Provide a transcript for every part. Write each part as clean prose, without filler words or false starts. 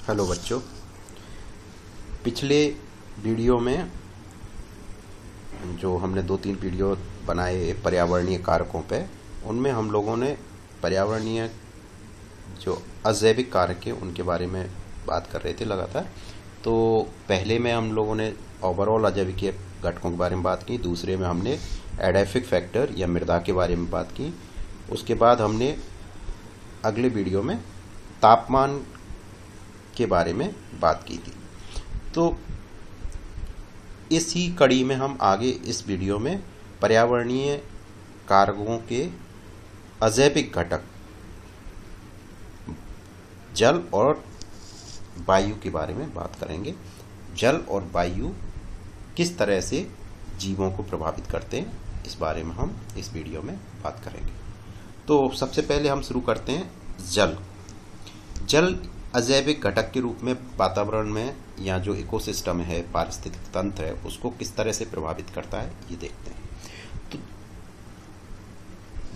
Hello बच्चों, पिछले video में जो हमने 2-3 वीडियो बनाए पर्यावरणीय कारकों पे, उनमें हम लोगों ने पर्यावरणीय जो अजैविक कारक हैं उनके बारे में बात कर रहे थे लगातार। तो पहले में हम लोगों ने ओवरऑल अजैविक घटकों के बारे में बात की, दूसरे में हमने एडेफिक फैक्टर या मृदा के बारे में बात की। उसके बाद हमने अगले वीडियो में तापमान के बारे में बात की थी। तो इसी कड़ी में हम आगे इस वीडियो में पर्यावरणीय कारकों के अजैविक घटक जल और वायु के बारे में बात करेंगे। जल और वायु किस तरह से जीवों को प्रभावित करते हैं, इस बारे में हम इस वीडियो में बात करेंगे। तो सबसे पहले हम शुरू करते हैं जल। जल अजैविक घटक के रूप में वातावरण में या जो इकोसिस्टम है, पारिस्थितिक तंत्र है, उसको किस तरह से प्रभावित करता है ये देखते हैं। तो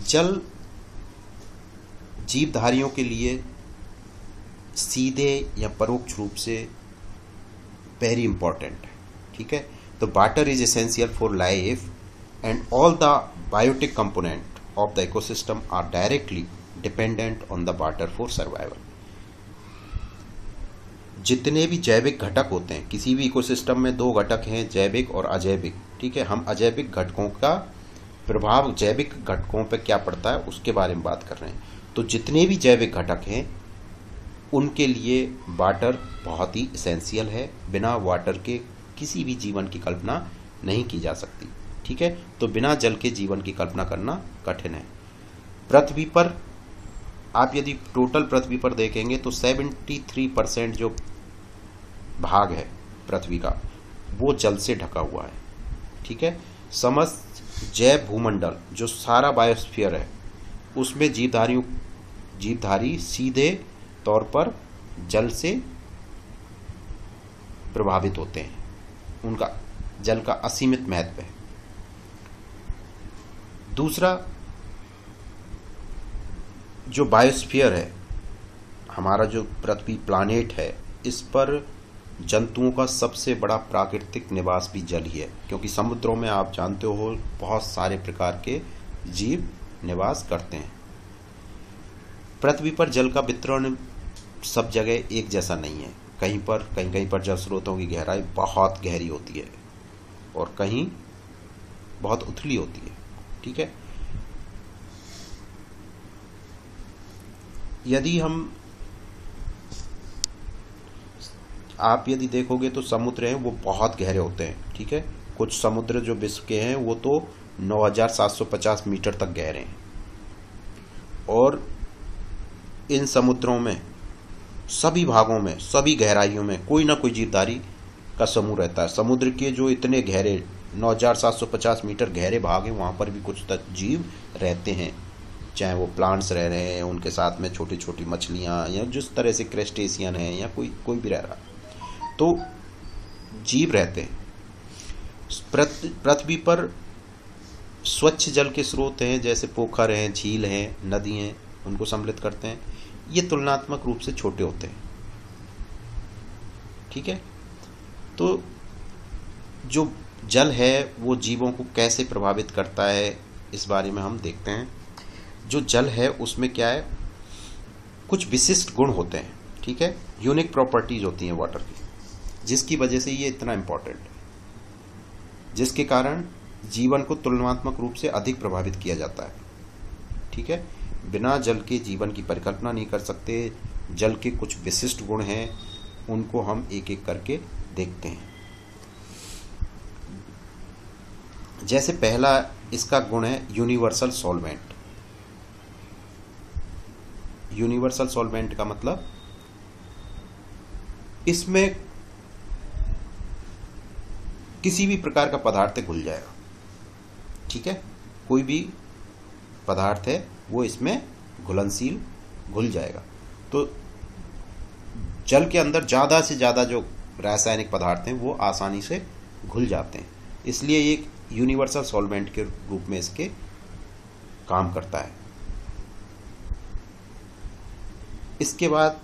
जल जीवधारियों के लिए सीधे या परोक्ष रूप से वेरी इंपॉर्टेंट है। ठीक है, तो water is essential for life and all the biotic component of the ecosystem are directly dependent on the water for survival. जितने भी जैविक घटक होते हैं, किसी भी इकोसिस्टम में दो घटक हैं, जैविक और अजैविक। ठीक है, हम अजैविक घटकों का प्रभाव जैविक घटकों पर क्या पड़ता है उसके बारे में बात कर रहे हैं। तो जितने भी जैविक घटक हैं उनके लिए वाटर बहुत ही एसेंशियल है। बिना वाटर के किसी भी जीवन की कल्पना नहीं की जा सकती। ठीक है, तो बिना जल के जीवन की कल्पना करना कठिन है। पृथ्वी पर आप यदि टोटल पृथ्वी पर देखेंगे तो 73% जो भाग है पृथ्वी का वो जल से ढका हुआ है। ठीक है, समस्त जैव भूमंडल जो सारा बायोस्फीयर है उसमें जीवधारी सीधे तौर पर जल से प्रभावित होते हैं। उनका जल का असीमित महत्व है। दूसरा, जो बायोस्फीयर है, हमारा जो पृथ्वी प्लानेट है, इस पर जंतुओं का सबसे बड़ा प्राकृतिक निवास भी जल ही है, क्योंकि समुद्रों में आप जानते हो बहुत सारे प्रकार के जीव निवास करते हैं। पृथ्वी पर जल का वितरण सब जगह एक जैसा नहीं है। कहीं पर जल स्रोतों की गहराई बहुत गहरी होती है और कहीं बहुत उथली होती है। ठीक है, आप यदि देखोगे तो समुद्र हैं वो बहुत गहरे होते हैं। ठीक है, कुछ समुद्र जो विश्व के हैं वो तो 9750 मीटर तक गहरे हैं। और इन समुद्रों में सभी भागों में, सभी गहराइयों में कोई ना कोई जीवधारी का समूह रहता है। समुद्र के जो इतने गहरे 9750 मीटर गहरे भाग हैं वहां पर भी कुछ तक जीव रहते हैं, चाहे वो प्लांट्स रह रहे हैं, उनके साथ में छोटी छोटी मछलियां, या जिस तरह से क्रेस्टेशियन है, या कोई भी रह रहा है, तो जीव रहते हैं। पृथ्वी पर स्वच्छ जल के स्रोत हैं, जैसे पोखर हैं, झील हैं, नदी हैं, उनको सम्मिलित करते हैं। ये तुलनात्मक रूप से छोटे होते हैं। ठीक है, तो जो जल है वो जीवों को कैसे प्रभावित करता है इस बारे में हम देखते हैं। जो जल है उसमें क्या है, कुछ विशिष्ट गुण होते हैं। ठीक है, यूनिक प्रॉपर्टीज होती हैं वाटर की, जिसकी वजह से ये इतना इंपॉर्टेंट है, जिसके कारण जीवन को तुलनात्मक रूप से अधिक प्रभावित किया जाता है। ठीक है, बिना जल के जीवन की परिकल्पना नहीं कर सकते। जल के कुछ विशिष्ट गुण हैं, उनको हम एक एक करके देखते हैं। जैसे पहला इसका गुण है यूनिवर्सल सॉल्वेंट। यूनिवर्सल सॉल्वेंट का मतलब इसमें किसी भी प्रकार का पदार्थ घुल जाएगा। ठीक है, कोई भी पदार्थ है वो इसमें घुलनशील घुल जाएगा। तो जल के अंदर ज्यादा से ज्यादा जो रासायनिक पदार्थ हैं वो आसानी से घुल जाते हैं, इसलिए एक यूनिवर्सल सॉल्वेंट के रूप में इसके काम करता है। इसके बाद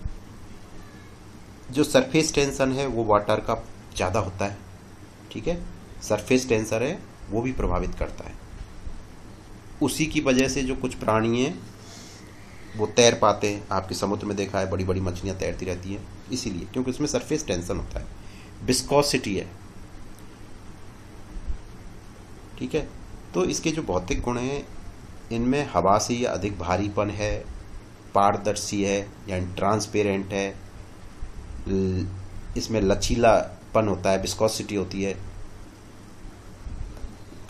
जो सरफेस टेंशन है वो वाटर का ज़्यादा होता है, ठीक है, सरफेस टेंशन है वो भी प्रभावित करता है। उसी की वजह से जो कुछ प्राणी हैं वो तैर पाते हैं। आपके समुद्र में देखा है बड़ी बड़ी मछलियाँ तैरती रहती हैं, इसीलिए क्योंकि उसमें सरफेस टेंशन होता है, विस्कोसिटी है, ठीक है। तो इसके जो भौतिक गुण हैं इनमें हवा से ये अधिक भारीपन है, पारदर्शी है यानी ट्रांसपेरेंट है, इसमें लचीलापन होता है, विस्कोसिटी होती है,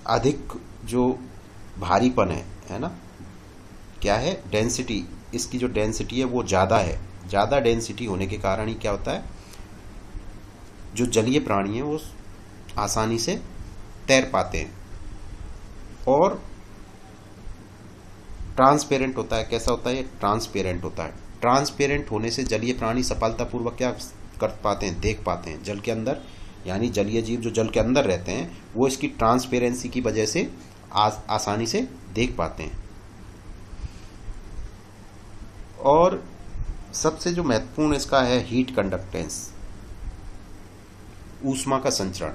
अधिक जो भारीपन है ना, क्या है, डेंसिटी, इसकी जो डेंसिटी है वो ज़्यादा है। ज़्यादा डेंसिटी होने के कारण ही क्या होता है, जो जलीय प्राणी हैं वो आसानी से तैर पाते हैं। और ट्रांसपेरेंट होता है, कैसा होता है ये, ट्रांसपेरेंट होता है। ट्रांसपेरेंट होने से जलीय प्राणी सफलतापूर्वक क्या कर पाते हैं, देख पाते हैं जल के अंदर, यानी जलीय जीव जो जल के अंदर रहते हैं वो इसकी ट्रांसपेरेंसी की वजह से आसानी से देख पाते हैं। और सबसे जो महत्वपूर्ण इसका है हीट कंडक्टेंस, ऊष्मा का संचरण।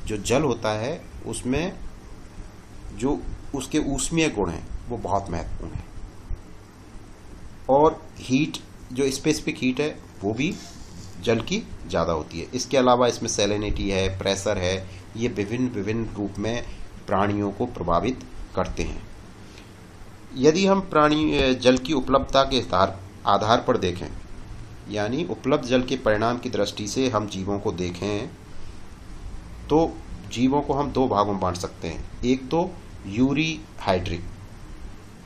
जो जल होता है उसमें जो उसके ऊष्मीय गुण हैं वो बहुत महत्वपूर्ण है। और हीट, जो स्पेसिफिक हीट है वो भी जल की ज़्यादा होती है। इसके अलावा इसमें सैलिनिटी है, प्रेशर है, ये विभिन्न विभिन्न रूप में प्राणियों को प्रभावित करते हैं। यदि हम जल की उपलब्धता के आधार पर देखें, यानी उपलब्ध जल के परिणाम की दृष्टि से हम जीवों को देखें तो जीवों को हम दो भागों में बांट सकते हैं। एक तो यूरी हाइड्रिक,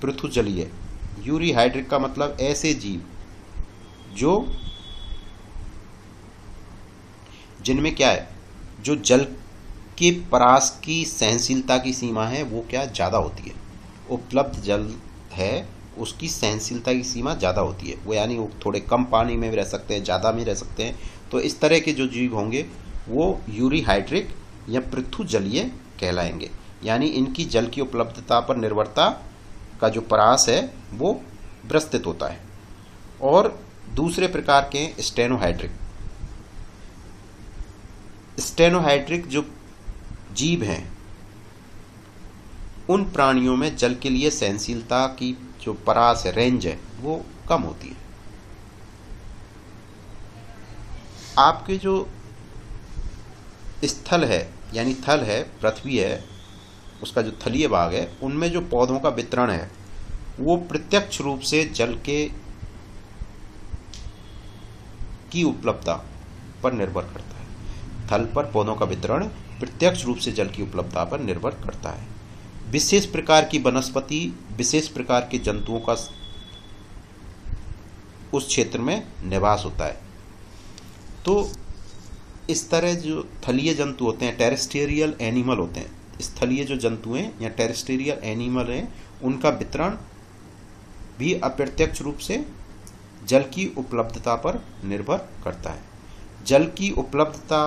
पृथुजलीय। यूरी हाइड्रिक का मतलब ऐसे जीव जो जिनमें क्या है, जो जल के परास की सहनशीलता की सीमा है वो क्या ज़्यादा होती है। उपलब्ध जल है उसकी सहनशीलता की सीमा ज़्यादा होती है, वो यानी वो थोड़े कम पानी में भी रह सकते हैं, ज़्यादा में रह सकते हैं। तो इस तरह के जो जीव होंगे वो यूरी हाइड्रिक या पृथुजलीय कहलाएंगे, यानी इनकी जल की उपलब्धता पर निर्भरता का जो परास है वो विस्तृत होता है। और दूसरे प्रकार के स्टेनोहाइड्रिक। स्टेनोहाइड्रिक जो जीव हैं उन प्राणियों में जल के लिए सहनशीलता की जो परास है, रेंज है, वो कम होती है। आपके जो स्थल है यानी थल है, पृथ्वी है, उसका जो थलीय भाग है, उनमें जो पौधों का वितरण है वो प्रत्यक्ष रूप से जल की उपलब्धता पर निर्भर करता है। थल पर पौधों का वितरण प्रत्यक्ष रूप से जल की उपलब्धता पर निर्भर करता है। विशेष प्रकार की वनस्पति, विशेष प्रकार के जंतुओं का उस क्षेत्र में निवास होता है। तो इस तरह जो थलीय जंतु होते हैं, टेरेस्ट्रियल एनिमल होते हैं, स्थलीय जो जंतु हैं या टेरेस्ट्रियल एनिमल हैं, उनका वितरण भी अप्रत्यक्ष रूप से जल की उपलब्धता पर निर्भर करता है। जल की उपलब्धता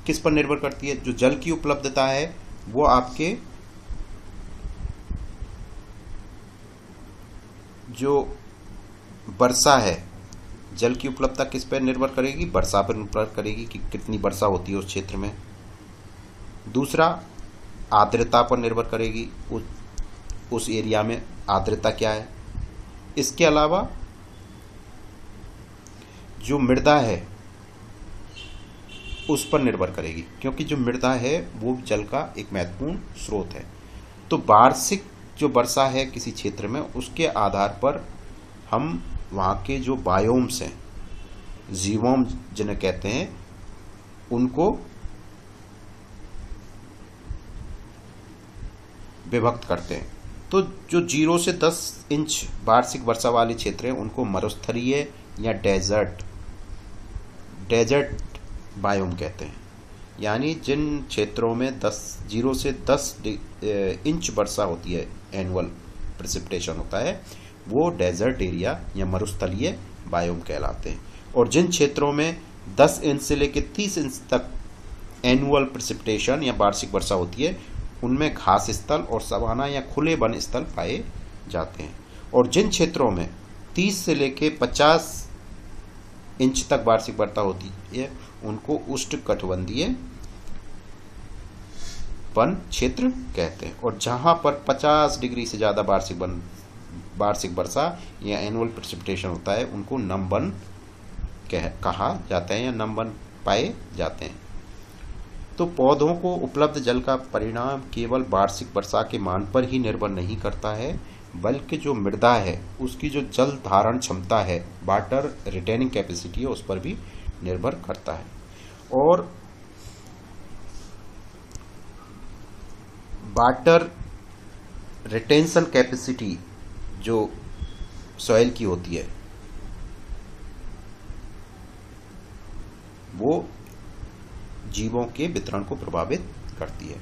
किस पर निर्भर करती है? जो जल की उपलब्धता है वो आपके जो वर्षा है, जल की उपलब्धता किस पर निर्भर करेगी? वर्षा पर निर्भर करेगी कि कितनी वर्षा होती है उस क्षेत्र में। दूसरा, आर्द्रता पर निर्भर करेगी, उस एरिया में आर्द्रता क्या है। इसके अलावा जो मृदा है उस पर निर्भर करेगी, क्योंकि जो मृदा है वो जल का एक महत्वपूर्ण स्रोत है। तो वार्षिक जो वर्षा है किसी क्षेत्र में, उसके आधार पर हम वहाँ के जो बायोम्स हैं, जीवोम जिन्हें कहते हैं, उनको विभक्त करते हैं। तो जो 0 से 10 इंच वार्षिक वर्षा वाले क्षेत्र हैं उनको मरुस्थलीय या डेजर्ट बायोम कहते हैं। यानी जिन क्षेत्रों में 0 से 10 इंच वर्षा होती है, एनुअल प्रेसिपिटेशन होता है, वो डेजर्ट एरिया या मरुस्थलीय बायोम कहलाते हैं। और जिन क्षेत्रों में 10 इंच से लेकर 30 इंच तक एनुअल प्रेसिपिटेशन या वार्षिक वर्षा होती है, उनमें घास स्थल और सवाना या खुले वन स्थल पाए जाते हैं। और जिन क्षेत्रों में 30 से लेकर 50 इंच तक वार्षिक वर्षा होती है उनको उष्णकटिबंधीय वन क्षेत्र कहते हैं। और जहां पर 50 डिग्री से ज़्यादा वार्षिक वर्षा या एनुअल प्रेसिपिटेशन होता है उनको नम वन कहा जाता है या नम वन पाए जाते हैं। तो पौधों को उपलब्ध जल का परिणाम केवल वार्षिक वर्षा के मान पर ही निर्भर नहीं करता है, बल्कि जो मृदा है उसकी जो जल धारण क्षमता है, वाटर रिटेनिंग कैपेसिटी है, उस पर भी निर्भर करता है। और वाटर रिटेंशन कैपेसिटी जो सॉइल की होती है वो जीवों के वितरण को प्रभावित करती है।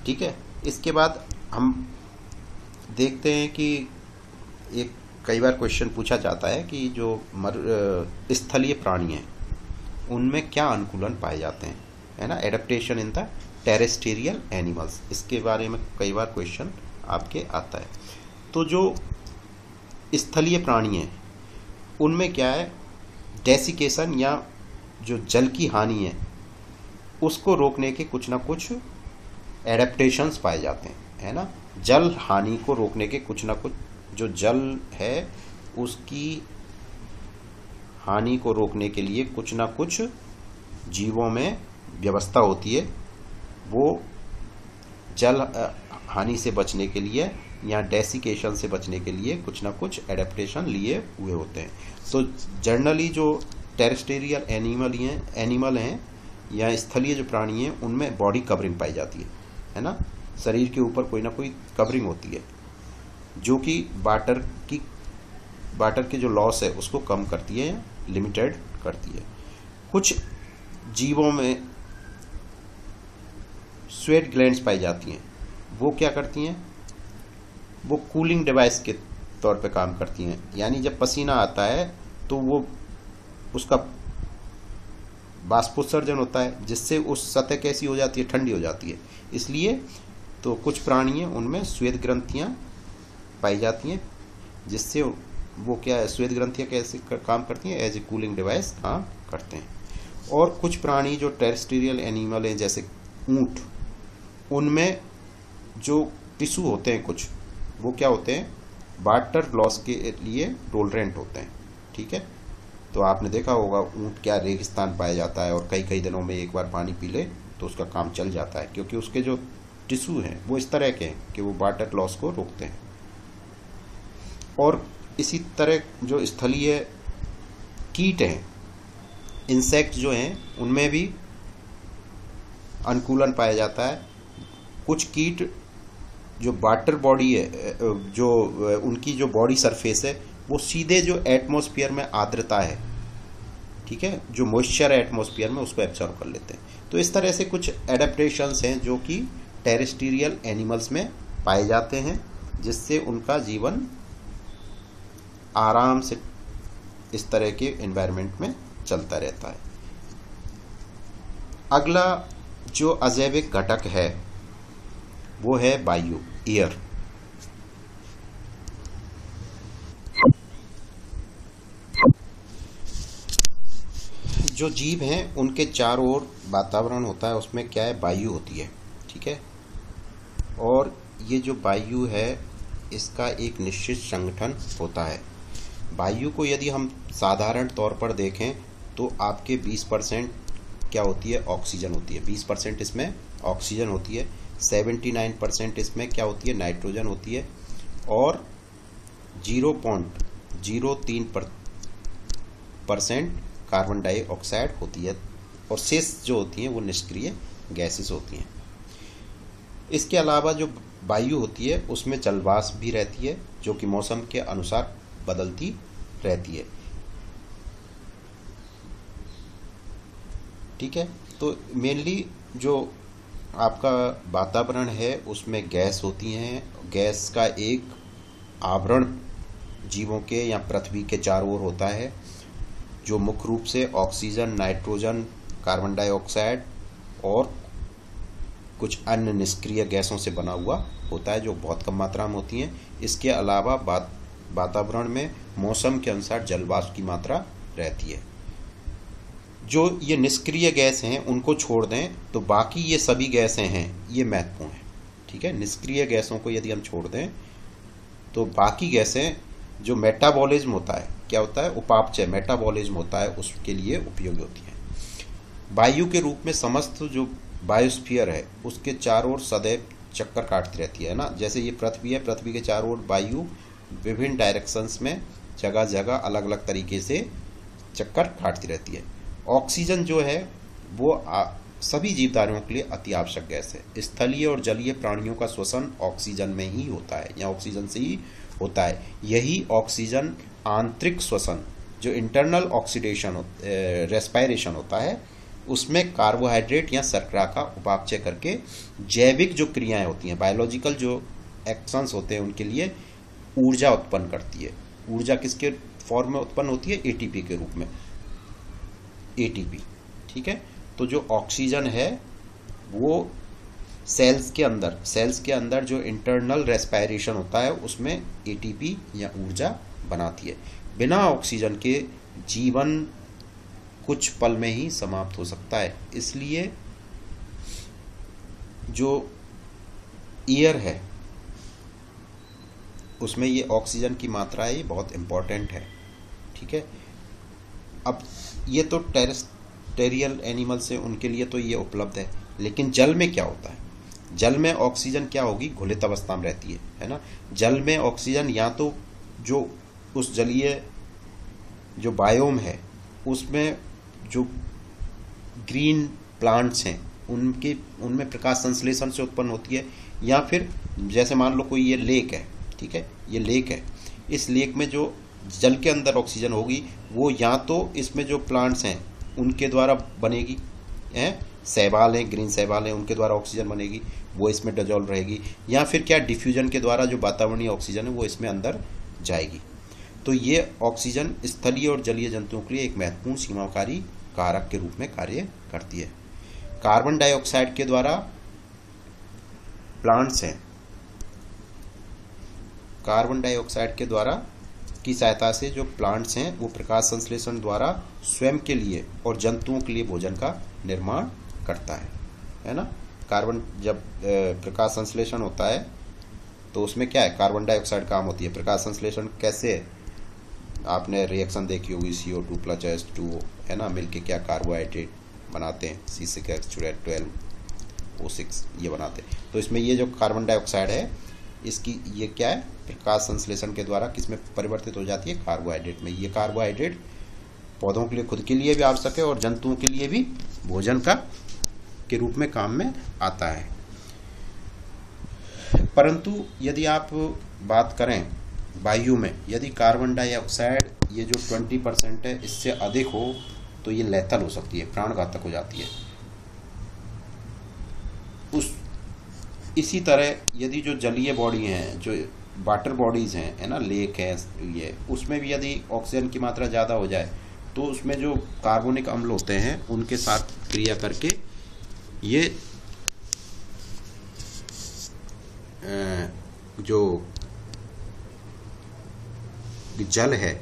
ठीक है, इसके बाद हम देखते हैं कि एक कई बार क्वेश्चन पूछा जाता है कि जो स्थलीय प्राणी हैं उनमें क्या अनुकूलन पाए जाते हैं, है ना, adaptation in the terrestrial animals. इसके बारे में कई बार क्वेश्चन आपके आता है। तो जो स्थलीय प्राणी हैं उनमें क्या है, डेसिकेशन या जो जल की हानि है उसको रोकने के कुछ ना कुछ एडेप्टेशंस पाए जाते हैं, है ना। जल हानि को रोकने के कुछ ना कुछ, जो जल है उसकी हानि को रोकने के लिए कुछ ना कुछ जीवों में व्यवस्था होती है। वो जल हानि से बचने के लिए या डेसिकेशन से बचने के लिए कुछ ना कुछ एडेप्टेशन लिए हुए होते हैं। तो जनरली जो टेरेस्टेरियल एनिमल हैं या स्थलीय जो प्राणी हैं उनमें बॉडी कवरिंग पाई जाती है ना, शरीर के ऊपर कोई ना कोई कवरिंग होती है जो कि वाटर के जो लॉस है उसको कम करती है या लिमिटेड करती है। कुछ जीवों में स्वेट ग्लैंड्स पाई जाती हैं, वो क्या करती हैं, वो कूलिंग डिवाइस के तौर पे काम करती हैं। यानी जब पसीना आता है तो वो उसका बाष्पोत्सर्जन होता है जिससे उस सतह कैसी हो जाती है, ठंडी हो जाती है। इसलिए तो कुछ प्राणी हैं उनमें श्वेत ग्रंथियां पाई जाती हैं जिससे वो क्या है, श्वेत ग्रंथियां कैसे काम करती हैं, एज ए कूलिंग डिवाइस काम करते हैं। और कुछ प्राणी जो टेरेस्टेरियल एनिमल हैं जैसे ऊंट, उनमें जो टिश्यू होते हैं कुछ, वो क्या होते हैं, वाटर लॉस के लिए टॉलरेंट होते हैं। ठीक है, तो आपने देखा होगा ऊंट क्या रेगिस्तान पाया जाता है और कई कई दिनों में एक बार पानी पी ले तो उसका काम चल जाता है, क्योंकि उसके जो टिश्यू हैं वो इस तरह के हैं कि वो वाटर लॉस को रोकते हैं। और इसी तरह जो स्थलीय कीट हैं, इंसेक्ट जो हैं, उनमें भी अनुकूलन पाया जाता है। कुछ कीट जो वाटर बॉडी है, जो उनकी जो बॉडी सरफेस है वो सीधे जो एटमॉस्फेयर में आर्द्रता है, ठीक है, जो मॉइस्चर है एटमॉस्फेयर में, उसको एब्जॉर्ब कर लेते हैं। तो इस तरह से कुछ एडेप्टेशंस हैं जो कि टेरेस्टेरियल एनिमल्स में पाए जाते हैं जिससे उनका जीवन आराम से इस तरह के एनवायरनमेंट में चलता रहता है। अगला जो अजैविक घटक है वो है वायु, एयर। जो जीव हैं उनके चारों ओर वातावरण होता है, उसमें क्या है, वायु होती है। ठीक है, और ये जो वायु है इसका एक निश्चित संगठन होता है। वायु को यदि हम साधारण तौर पर देखें तो आपके 20% क्या होती है, ऑक्सीजन होती है। 20% इसमें ऑक्सीजन होती है, 79% इसमें क्या होती है, नाइट्रोजन होती है, और 0.03% कार्बन डाइऑक्साइड होती है, और शेष जो होती हैं वो निष्क्रिय गैसेस होती हैं। इसके अलावा जो वायु होती है उसमें जलवाष्प भी रहती है जो कि मौसम के अनुसार बदलती रहती है। ठीक है, तो मेनली जो आपका वातावरण है उसमें गैस होती हैं। गैस का एक आवरण जीवों के या पृथ्वी के चारों ओर होता है जो मुख्य रूप से ऑक्सीजन, नाइट्रोजन, कार्बन डाइऑक्साइड और कुछ अन्य निष्क्रिय गैसों से बना हुआ होता है जो बहुत कम मात्रा में होती हैं। इसके अलावा वातावरण में मौसम के अनुसार जल वाष्प की मात्रा रहती है। जो ये निष्क्रिय गैस हैं उनको छोड़ दें तो बाकी ये सभी गैसें हैं, ये महत्वपूर्ण है। ठीक है, निष्क्रिय गैसों को यदि हम छोड़ दें तो बाकी गैसें जो मेटाबॉलिज्म होता है, क्या होता है, उपापचय मेटाबॉलिज्म होता है, उसके लिए उपयोगी होती है। वायु के रूप में समस्त जो बायोस्फीयर है उसके चारों ओर सदैव चक्कर काटती रहती है ना। जैसे ये पृथ्वी है, पृथ्वी के चारों ओर वायु विभिन्न डायरेक्शंस में जगह जगह अलग अलग तरीके से चक्कर काटती रहती है। ऑक्सीजन जो है वो सभी जीवधारियों के लिए अति आवश्यक गैस है। स्थलीय और जलीय प्राणियों का श्वसन ऑक्सीजन में ही होता है या ऑक्सीजन से ही होता है। यही ऑक्सीजन आंतरिक श्वसन जो इंटरनल ऑक्सीडेशन रेस्पायरेशन होता है उसमें कार्बोहाइड्रेट या शर्करा का उपापचय करके जैविक जो क्रियाएं होती हैं, बायोलॉजिकल जो एक्शंस होते हैं, उनके लिए ऊर्जा उत्पन्न करती है। ऊर्जा किसके फॉर्म में उत्पन्न होती है? एटीपी के रूप में, एटीपी। ठीक है, तो जो ऑक्सीजन है वो सेल्स के अंदर जो इंटरनल रेस्पायरेशन होता है उसमें एटीपी या ऊर्जा बनाती है। बिना ऑक्सीजन के जीवन कुछ पल में ही समाप्त हो सकता है। इसलिए जो एयर है उसमें ये ऑक्सीजन की मात्रा है, ये बहुत इंपॉर्टेंट है। ठीक है, अब ये तो टेरेस्टेरियल एनिमल्स हैं, उनके लिए तो ये उपलब्ध है। लेकिन जल में क्या होता है? जल में ऑक्सीजन क्या होगी? घुलित अवस्था में रहती है ना। जल में ऑक्सीजन या तो जो उस जलीय जो बायोम है उसमें जो ग्रीन प्लांट्स हैं उनमें प्रकाश संश्लेषण से उत्पन्न होती है, या फिर जैसे मान लो कोई ये लेक है, ठीक है, ये लेक है, इस लेक में जो जल के अंदर ऑक्सीजन होगी वो या तो इसमें जो प्लांट्स हैं उनके द्वारा बनेगी, शैवाल हैं, ग्रीन शैवाल हैं, उनके द्वारा ऑक्सीजन बनेगी, वो इसमें डिजॉल्व रहेगी, या फिर क्या डिफ्यूजन के द्वारा जो वातावरणीय ऑक्सीजन है वो इसमें अंदर जाएगी। तो ये ऑक्सीजन स्थलीय और जलीय जंतुओं के लिए एक महत्वपूर्ण सीमाकारी कारक के रूप में कार्य करती है। कार्बन डाइऑक्साइड के द्वारा प्लांट्स हैं, कार्बन डाइऑक्साइड के द्वारा की सहायता से जो प्लांट्स हैं वो प्रकाश संश्लेषण द्वारा स्वयं के लिए और जंतुओं के लिए भोजन का निर्माण करता है ना। कार्बन जब प्रकाश संश्लेषण होता है तो उसमें क्या है? कार्बन डाइऑक्साइड काम होती है। प्रकाश संश्लेषण कैसे है? आपने रिएक्शन देखी होगी, CO2 + H2O है ना, मिलके क्या कार्बोहाइड्रेट बनाते हैं, C6H12O6 ये बनाते हैं। तो इसमें ये जो कार्बन डाइऑक्साइड है इसकी ये क्या है? प्रकाश संश्लेषण के द्वारा किसमें परिवर्तित हो जाती है? कार्बोहाइड्रेट में। ये कार्बोहाइड्रेट पौधों के लिए, खुद के लिए भी आवश्यक है और जंतुओं के लिए भी भोजन का के रूप में काम में आता है। परंतु यदि आप बात करें वायु में, यदि कार्बन डाइऑक्साइड ये जो 20% है इससे अधिक हो तो ये लेथल हो सकती है, प्राणघातक हो जाती है। इसी तरह यदि जो जलीय बॉडी हैं, जो वाटर बॉडीज हैं, है ना, लेक है ये, उसमें भी यदि ऑक्सीजन की मात्रा ज़्यादा हो जाए तो उसमें जो कार्बोनिक अम्ल होते हैं उनके साथ क्रिया करके ये जो जल है,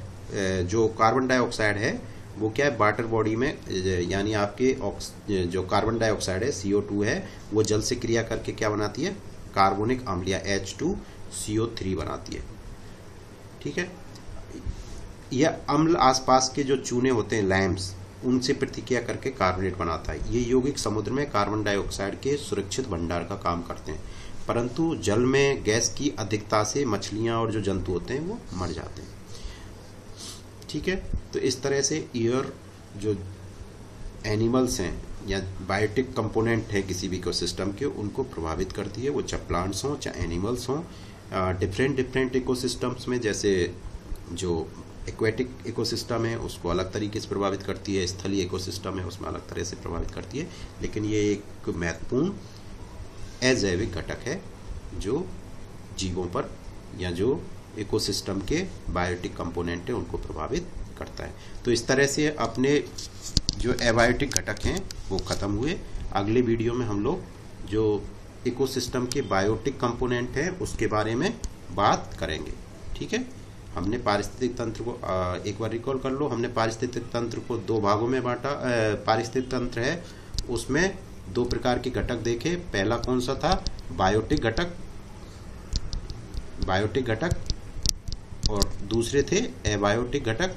जो कार्बन डाइऑक्साइड है वो क्या है? वाटर बॉडी में, यानी आपके जो कार्बन डाइऑक्साइड है CO2 है वो जल से क्रिया करके क्या बनाती है? कार्बोनिक अम्ल या H2CO3 बनाती है। ठीक है, यह अम्ल आसपास के जो चूने होते हैं, लैम्स, उनसे प्रतिक्रिया करके कार्बोनेट बनाता है। ये यौगिक समुद्र में कार्बन डाइऑक्साइड के सुरक्षित भंडार का काम करते हैं, परंतु जल में गैस की अधिकता से मछलियां और जो जंतु होते हैं वो मर जाते हैं। ठीक है, तो इस तरह से एयर जो एनिमल्स हैं या बायोटिक कंपोनेंट है किसी भी इकोसिस्टम के, उनको प्रभावित करती है, वो चाहे प्लांट्स हों चाहे एनिमल्स हों। डिफरेंट इकोसिस्टम्स में, जैसे जो एक्वेटिक इकोसिस्टम है उसको अलग तरीके से प्रभावित करती है, स्थलीय इकोसिस्टम है उसमें अलग तरह से प्रभावित करती है, लेकिन ये एक महत्वपूर्ण अजैविक घटक है जो जीवों पर या जो इकोसिस्टम के बायोटिक कंपोनेंट है उनको प्रभावित करता है। तो इस तरह से अपने जो एबायोटिक घटक हैं वो खत्म हुए। अगले वीडियो में हम लोग जो इकोसिस्टम के बायोटिक कंपोनेंट हैं उसके बारे में बात करेंगे। ठीक है, हमने पारिस्थितिक तंत्र को एक बार रिकॉल कर लो, हमने पारिस्थितिक तंत्र को दो भागों में बांटा। पारिस्थितिक तंत्र है उसमें दो प्रकार के घटक देखे। पहला कौन सा था? बायोटिक घटक, बायोटिक घटक, और दूसरे थे एबायोटिक घटक।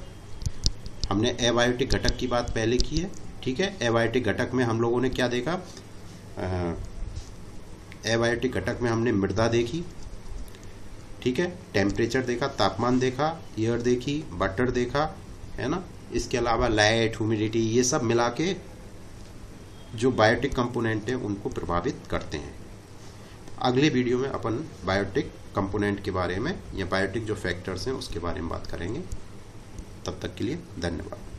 हमने एबायोटिक घटक की बात पहले की है, ठीक है। एबायोटिक घटक में हम लोगों ने क्या देखा? एबायोटिक घटक में हमने मृदा देखी, ठीक है, टेम्परेचर देखा, तापमान देखा, एयर देखी, वाटर देखा, है ना। इसके अलावा लाइट, ह्यूमिडिटी, ये सब मिला के जो बायोटिक कंपोनेंट हैं उनको प्रभावित करते हैं। अगले वीडियो में अपन बायोटिक कंपोनेंट के बारे में या बायोटिक जो फैक्टर्स हैं उसके बारे में बात करेंगे। तब तक के लिए धन्यवाद।